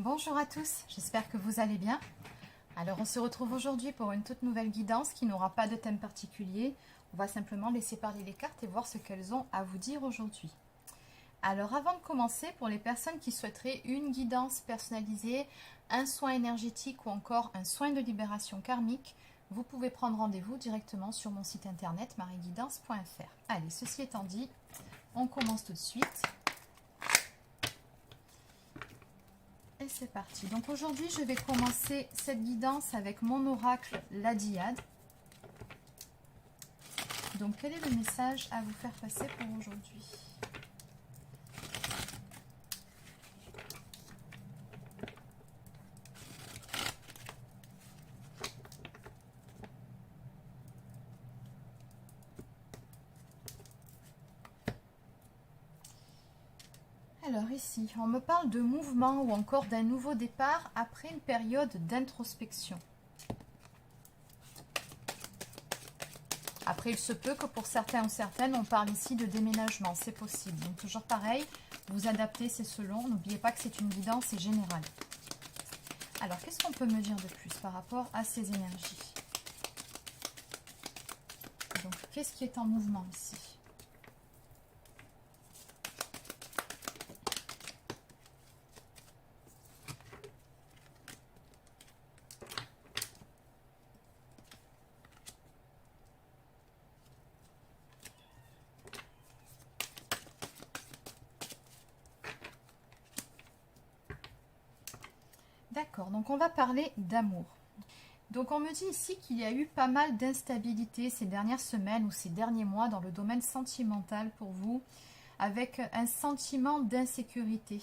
Bonjour à tous, j'espère que vous allez bien. Alors on se retrouve aujourd'hui pour une toute nouvelle guidance qui n'aura pas de thème particulier. On va simplement laisser parler les cartes et voir ce qu'elles ont à vous dire aujourd'hui. Alors avant de commencer, pour les personnes qui souhaiteraient une guidance personnalisée, un soin énergétique ou encore un soin de libération karmique, vous pouvez prendre rendez-vous directement sur mon site internet marieguidance.fr. Allez, ceci étant dit, on commence tout de suite. Et c'est parti. Donc aujourd'hui, je vais commencer cette guidance avec mon oracle, la Diade. Donc quel est le message à vous faire passer pour aujourd'hui ? Alors ici, on me parle de mouvement ou encore d'un nouveau départ après une période d'introspection. Après, il se peut que pour certains ou certaines, on parle ici de déménagement, c'est possible. Donc toujours pareil, vous adaptez, c'est selon. N'oubliez pas que c'est une guidance et générale. Alors, qu'est-ce qu'on peut me dire de plus par rapport à ces énergies? Donc, qu'est-ce qui est en mouvement ici? D'accord, donc on va parler d'amour. Donc on me dit ici qu'il y a eu pas mal d'instabilité ces dernières semaines ou ces derniers mois dans le domaine sentimental pour vous, avec un sentiment d'insécurité.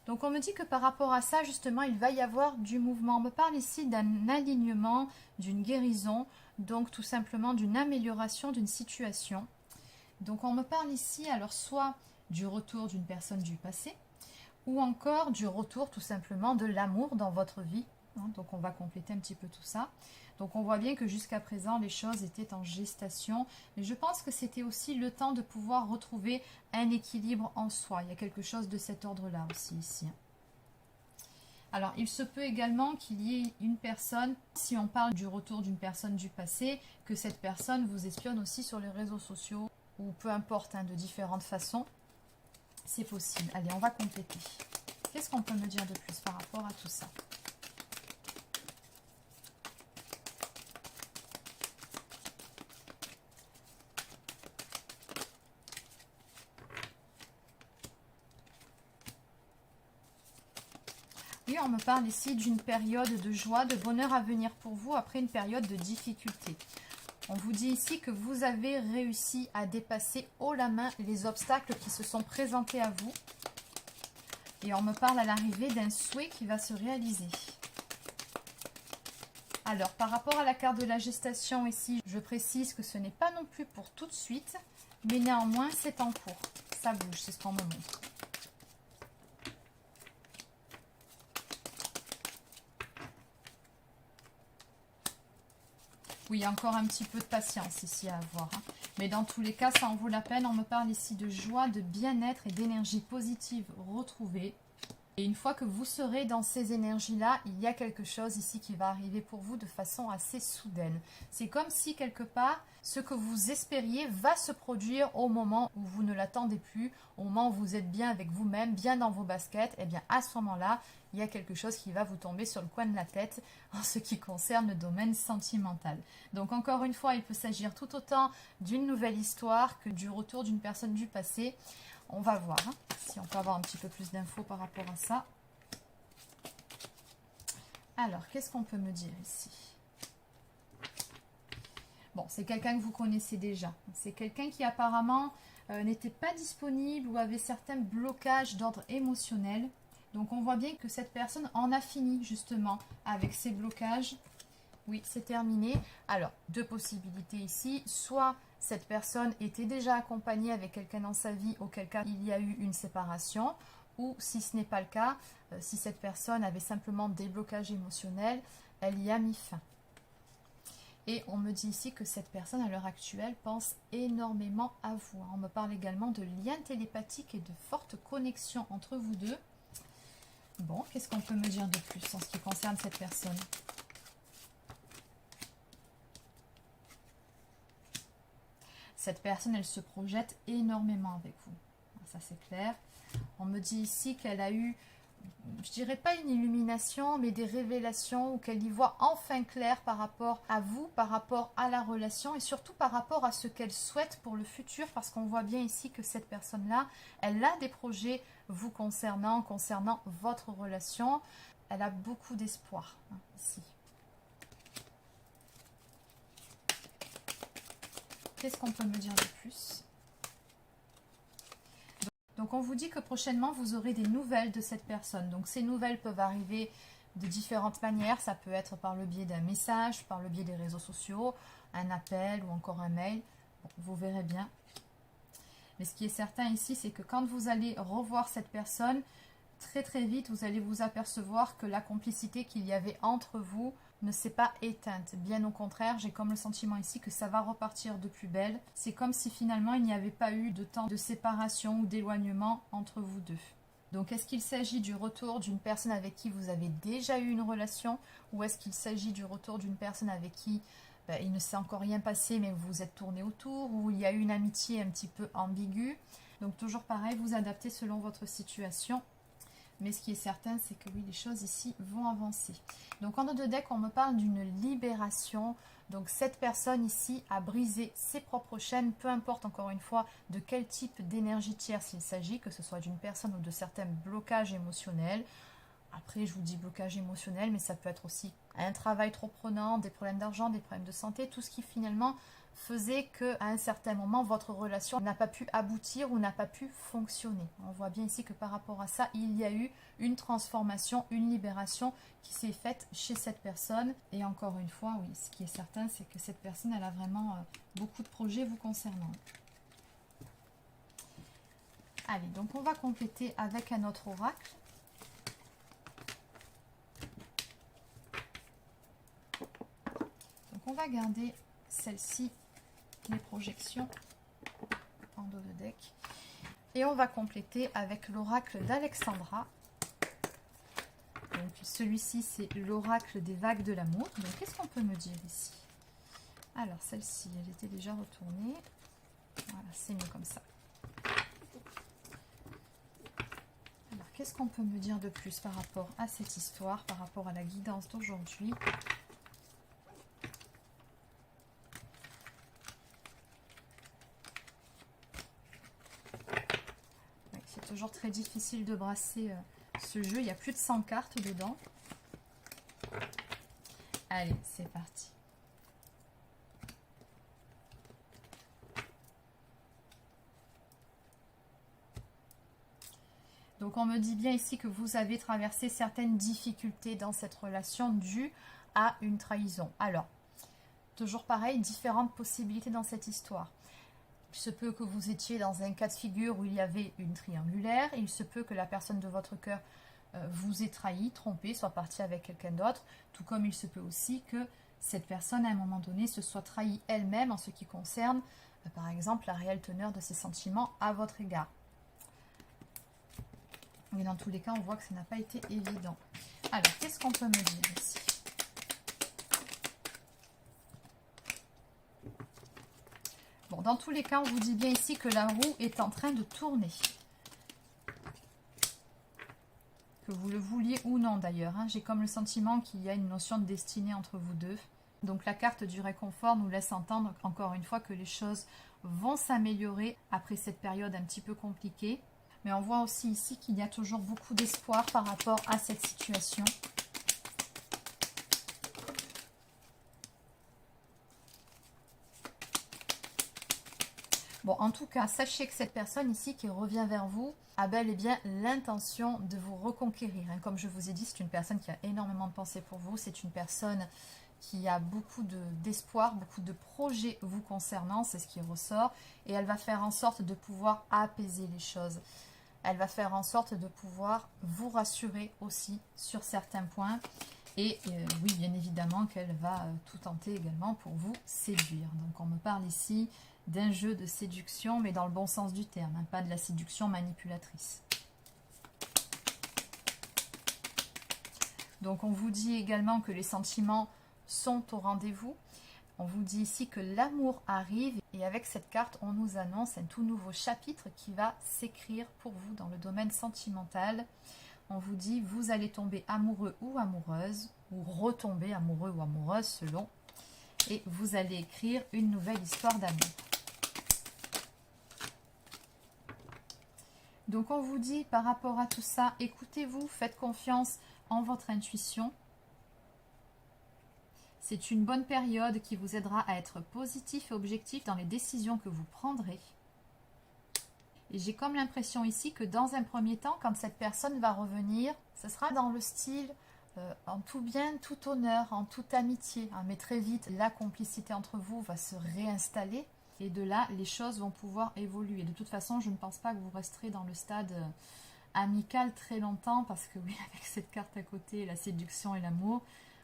Donc on me dit que par rapport à ça, justement, il va y avoir du mouvement. On me parle ici d'un alignement, d'une guérison, donc tout simplement d'une amélioration d'une situation. Donc on me parle ici alors soit du retour d'une personne du passé, ou encore du retour tout simplement de l'amour dans votre vie. Donc on va compléter un petit peu tout ça. Donc on voit bien que jusqu'à présent les choses étaient en gestation, mais je pense que c'était aussi le temps de pouvoir retrouver un équilibre en soi. Il y a quelque chose de cet ordre-là aussi ici. Alors il se peut également qu'il y ait une personne, si on parle du retour d'une personne du passé, que cette personne vous espionne aussi sur les réseaux sociaux, ou peu importe, de différentes façons. C'est possible. Allez, on va compléter. Qu'est-ce qu'on peut me dire de plus par rapport à tout ça? Oui, on me parle ici d'une période de joie, de bonheur à venir pour vous après une période de difficulté. On vous dit ici que vous avez réussi à dépasser haut la main les obstacles qui se sont présentés à vous. Et on me parle à l'arrivée d'un souhait qui va se réaliser. Alors, par rapport à la carte de la gestation ici, je précise que ce n'est pas non plus pour tout de suite, mais néanmoins, c'est en cours. Ça bouge, c'est ce qu'on me montre. Oui, il y a encore un petit peu de patience ici à avoir. Mais dans tous les cas, ça en vaut la peine. On me parle ici de joie, de bien-être et d'énergie positive retrouvée. Et une fois que vous serez dans ces énergies-là, il y a quelque chose ici qui va arriver pour vous de façon assez soudaine. C'est comme si quelque part, ce que vous espériez va se produire au moment où vous ne l'attendez plus, au moment où vous êtes bien avec vous-même, bien dans vos baskets. Et bien à ce moment-là, il y a quelque chose qui va vous tomber sur le coin de la tête en ce qui concerne le domaine sentimental. Donc encore une fois, il peut s'agir tout autant d'une nouvelle histoire que du retour d'une personne du passé. On va voir si on peut avoir un petit peu plus d'infos par rapport à ça. Alors, qu'est-ce qu'on peut me dire ici? Bon, c'est quelqu'un que vous connaissez déjà. C'est quelqu'un qui apparemment n'était pas disponible ou avait certains blocages d'ordre émotionnel. Donc, on voit bien que cette personne en a fini justement avec ces blocages. Oui, c'est terminé. Alors, deux possibilités ici. Soit cette personne était déjà accompagnée avec quelqu'un dans sa vie, auquel cas il y a eu une séparation. Ou si ce n'est pas le cas, si cette personne avait simplement des blocages émotionnels, elle y a mis fin. Et on me dit ici que cette personne à l'heure actuelle pense énormément à vous. On me parle également de liens télépathiques et de fortes connexions entre vous deux. Bon, qu'est-ce qu'on peut me dire de plus en ce qui concerne cette personne? Cette personne, elle se projette énormément avec vous. Ça, c'est clair. On me dit ici qu'elle a eu, je dirais pas une illumination, mais des révélations, ou qu'elle y voit enfin clair par rapport à vous, par rapport à la relation, et surtout par rapport à ce qu'elle souhaite pour le futur, parce qu'on voit bien ici que cette personne-là, elle a des projets vous concernant votre relation. Elle a beaucoup d'espoir, hein, ici. Qu'est-ce qu'on peut me dire de plus? Donc on vous dit que prochainement vous aurez des nouvelles de cette personne. Donc ces nouvelles peuvent arriver de différentes manières. Ça peut être par le biais d'un message, par le biais des réseaux sociaux, un appel ou encore un mail. Bon, vous verrez bien. Mais ce qui est certain ici, c'est que quand vous allez revoir cette personne, très très vite, vous allez vous apercevoir que la complicité qu'il y avait entre vous ne s'est pas éteinte. Bien au contraire, j'ai comme le sentiment ici que ça va repartir de plus belle. C'est comme si finalement il n'y avait pas eu de temps de séparation ou d'éloignement entre vous deux. Donc est-ce qu'il s'agit du retour d'une personne avec qui vous avez déjà eu une relation, ou est-ce qu'il s'agit du retour d'une personne avec qui il ne s'est encore rien passé mais vous vous êtes tourné autour, ou il y a eu une amitié un petit peu ambiguë? Donc toujours pareil, vous adaptez selon votre situation. Mais ce qui est certain, c'est que oui, les choses ici vont avancer. Donc en haut de deck, on me parle d'une libération. Donc cette personne ici a brisé ses propres chaînes, peu importe encore une fois de quel type d'énergie tierce il s'agit, que ce soit d'une personne ou de certains blocages émotionnels. Après, je vous dis blocage émotionnel, mais ça peut être aussi un travail trop prenant, des problèmes d'argent, des problèmes de santé, tout ce qui finalement faisait qu'à un certain moment, votre relation n'a pas pu aboutir ou n'a pas pu fonctionner. On voit bien ici que par rapport à ça, il y a eu une transformation, une libération qui s'est faite chez cette personne. Et encore une fois, oui, ce qui est certain, c'est que cette personne, elle a vraiment beaucoup de projets vous concernant. Allez, donc on va compléter avec un autre oracle. Donc on va garder celle-ci, les projections en dos de deck. Et on va compléter avec l'oracle d'Alexandra. Donc celui-ci, c'est l'oracle des vagues de l'amour. Donc qu'est-ce qu'on peut me dire ici? Alors celle-ci, elle était déjà retournée. Voilà, c'est mieux comme ça. Alors qu'est-ce qu'on peut me dire de plus par rapport à cette histoire, par rapport à la guidance d'aujourd'hui? C'est toujours très difficile de brasser ce jeu. Il y a plus de 100 cartes dedans. Allez, c'est parti. Donc on me dit bien ici que vous avez traversé certaines difficultés dans cette relation dues à une trahison. Alors, toujours pareil, différentes possibilités dans cette histoire. Il se peut que vous étiez dans un cas de figure où il y avait une triangulaire. Il se peut que la personne de votre cœur vous ait trahi, trompé, soit partie avec quelqu'un d'autre. Tout comme il se peut aussi que cette personne, à un moment donné, se soit trahie elle-même en ce qui concerne, par exemple, la réelle teneur de ses sentiments à votre égard. Mais dans tous les cas, on voit que ça n'a pas été évident. Alors, qu'est-ce qu'on peut me dire ici? Bon, dans tous les cas, on vous dit bien ici que la roue est en train de tourner. Que vous le vouliez ou non d'ailleurs. Hein. J'ai comme le sentiment qu'il y a une notion de destinée entre vous deux. Donc la carte du réconfort nous laisse entendre encore une fois que les choses vont s'améliorer après cette période un petit peu compliquée. Mais on voit aussi ici qu'il y a toujours beaucoup d'espoir par rapport à cette situation. Bon, en tout cas, sachez que cette personne ici qui revient vers vous a bel et bien l'intention de vous reconquérir. Hein. Comme je vous ai dit, c'est une personne qui a énormément de pensées pour vous. C'est une personne qui a beaucoup d'espoir, beaucoup de projets vous concernant. C'est ce qui ressort. Et elle va faire en sorte de pouvoir apaiser les choses. Elle va faire en sorte de pouvoir vous rassurer aussi sur certains points. Et oui, bien évidemment qu'elle va tout tenter également pour vous séduire. Donc on me parle ici d'un jeu de séduction, mais dans le bon sens du terme, hein, pas de la séduction manipulatrice. Donc on vous dit également que les sentiments sont au rendez-vous. On vous dit ici que l'amour arrive et avec cette carte, on nous annonce un tout nouveau chapitre qui va s'écrire pour vous dans le domaine sentimental. On vous dit vous allez tomber amoureux ou amoureuse ou retomber amoureux ou amoureuse selon. Et vous allez écrire une nouvelle histoire d'amour. Donc on vous dit par rapport à tout ça, écoutez-vous, faites confiance en votre intuition. C'est une bonne période qui vous aidera à être positif et objectif dans les décisions que vous prendrez. Et j'ai comme l'impression ici que dans un premier temps, quand cette personne va revenir, ce sera dans le style en tout bien, tout honneur, en toute amitié. Mais très vite, la complicité entre vous va se réinstaller. Et de là, les choses vont pouvoir évoluer. De toute façon, je ne pense pas que vous resterez dans le stade amical très longtemps. Parce que oui, avec cette carte à côté, la séduction et l'amour,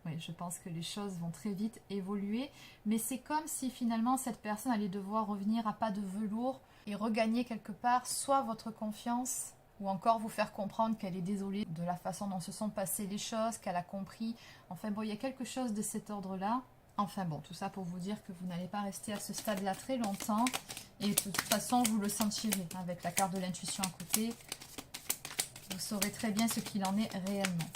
oui, je pense que les choses vont très vite évoluer. Mais c'est comme si finalement cette personne allait devoir revenir à pas de velours et regagner quelque part soit votre confiance ou encore vous faire comprendre qu'elle est désolée de la façon dont se sont passées les choses, qu'elle a compris. Enfin bon, il y a quelque chose de cet ordre-là. Enfin bon, tout ça pour vous dire que vous n'allez pas rester à ce stade-là très longtemps. Et de toute façon, vous le sentirez avec la carte de l'intuition à côté. Vous saurez très bien ce qu'il en est réellement.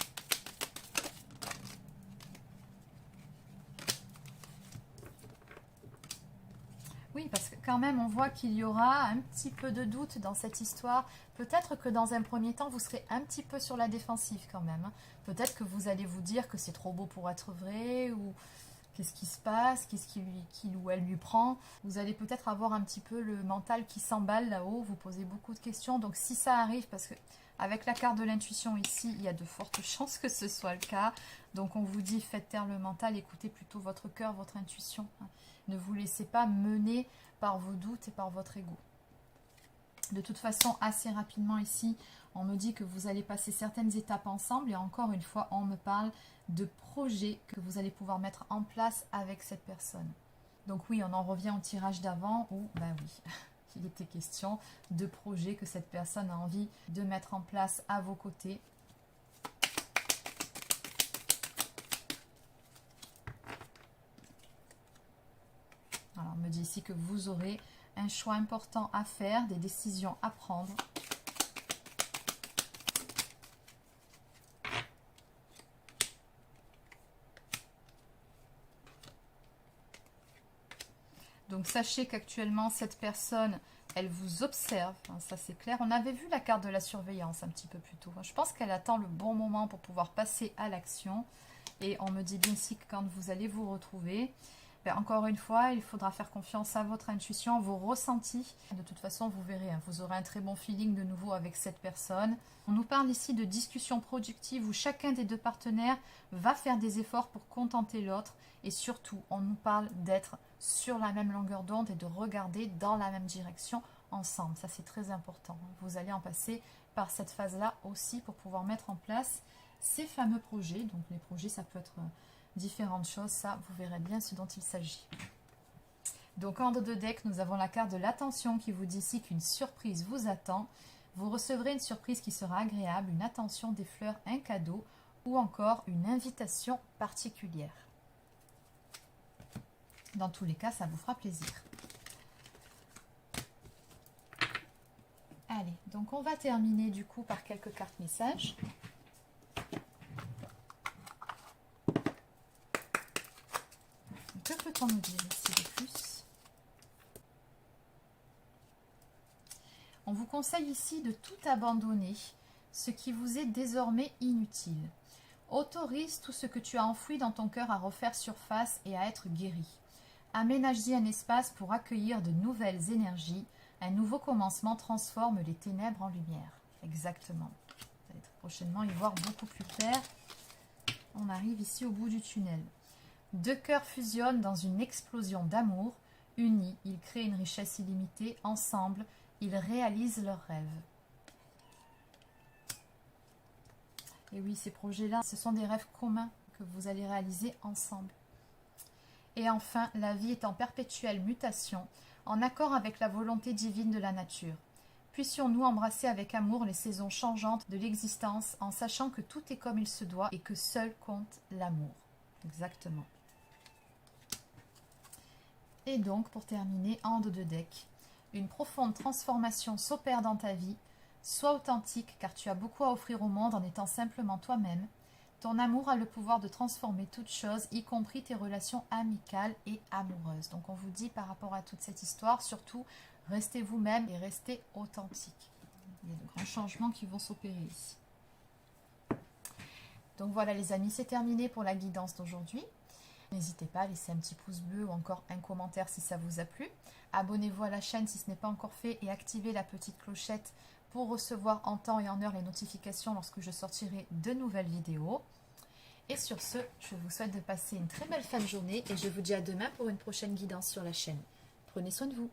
Oui, parce que quand même, on voit qu'il y aura un petit peu de doute dans cette histoire. Peut-être que dans un premier temps, vous serez un petit peu sur la défensive quand même. Peut-être que vous allez vous dire que c'est trop beau pour être vrai ou qu'est-ce qui se passe, qu'est-ce qu'il ou elle lui prend. Vous allez peut-être avoir un petit peu le mental qui s'emballe là-haut, vous posez beaucoup de questions. Donc si ça arrive, parce que avec la carte de l'intuition ici, il y a de fortes chances que ce soit le cas. Donc on vous dit, faites taire le mental, écoutez plutôt votre cœur, votre intuition. Ne vous laissez pas mener par vos doutes et par votre ego. De toute façon, assez rapidement ici, on me dit que vous allez passer certaines étapes ensemble. Et encore une fois, on me parle de projets que vous allez pouvoir mettre en place avec cette personne. Donc oui, on en revient au tirage d'avant où, ben oui, il était question de projets que cette personne a envie de mettre en place à vos côtés. Alors, on me dit ici que vous aurez un choix important à faire, des décisions à prendre. Donc, sachez qu'actuellement, cette personne, elle vous observe. Ça, c'est clair. On avait vu la carte de la surveillance un petit peu plus tôt. Je pense qu'elle attend le bon moment pour pouvoir passer à l'action. Et on me dit bien ici que quand vous allez vous retrouver, encore une fois, il faudra faire confiance à votre intuition, vos ressentis. De toute façon, vous verrez, vous aurez un très bon feeling de nouveau avec cette personne. On nous parle ici de discussions productives où chacun des deux partenaires va faire des efforts pour contenter l'autre. Et surtout, on nous parle d'être sur la même longueur d'onde et de regarder dans la même direction ensemble. Ça, c'est très important. Vous allez en passer par cette phase-là aussi pour pouvoir mettre en place ces fameux projets. Donc, les projets, ça peut être différentes choses, ça, vous verrez bien ce dont il s'agit. Donc, en dos de deck, nous avons la carte de l'attention qui vous dit ici qu'une surprise vous attend. Vous recevrez une surprise qui sera agréable, une attention, des fleurs, un cadeau ou encore une invitation particulière. Dans tous les cas, ça vous fera plaisir. Allez, donc on va terminer du coup par quelques cartes messages. Que peut-on nous dire ici de plus? On vous conseille ici de tout abandonner, ce qui vous est désormais inutile. Autorise tout ce que tu as enfoui dans ton cœur à refaire surface et à être guéri. Aménage-y un espace pour accueillir de nouvelles énergies. Un nouveau commencement transforme les ténèbres en lumière. Exactement. Vous allez très prochainement y voir beaucoup plus clair. On arrive ici au bout du tunnel. Deux cœurs fusionnent dans une explosion d'amour. Unis, ils créent une richesse illimitée. Ensemble, ils réalisent leurs rêves. Et oui, ces projets-là, ce sont des rêves communs que vous allez réaliser ensemble. Et enfin, la vie est en perpétuelle mutation, en accord avec la volonté divine de la nature. Puissions-nous embrasser avec amour les saisons changeantes de l'existence en sachant que tout est comme il se doit et que seul compte l'amour. Exactement. Et donc, pour terminer, en dos de deck, une profonde transformation s'opère dans ta vie. Sois authentique car tu as beaucoup à offrir au monde en étant simplement toi-même. Ton amour a le pouvoir de transformer toute chose, y compris tes relations amicales et amoureuses. Donc on vous dit par rapport à toute cette histoire, surtout, restez vous-même et restez authentique. Il y a de grands changements qui vont s'opérer ici. Donc voilà les amis, c'est terminé pour la guidance d'aujourd'hui. N'hésitez pas à laisser un petit pouce bleu ou encore un commentaire si ça vous a plu. Abonnez-vous à la chaîne si ce n'est pas encore fait et activez la petite clochette pour recevoir en temps et en heure les notifications lorsque je sortirai de nouvelles vidéos. Et sur ce, je vous souhaite de passer une très belle fin de journée et je vous dis à demain pour une prochaine guidance sur la chaîne. Prenez soin de vous.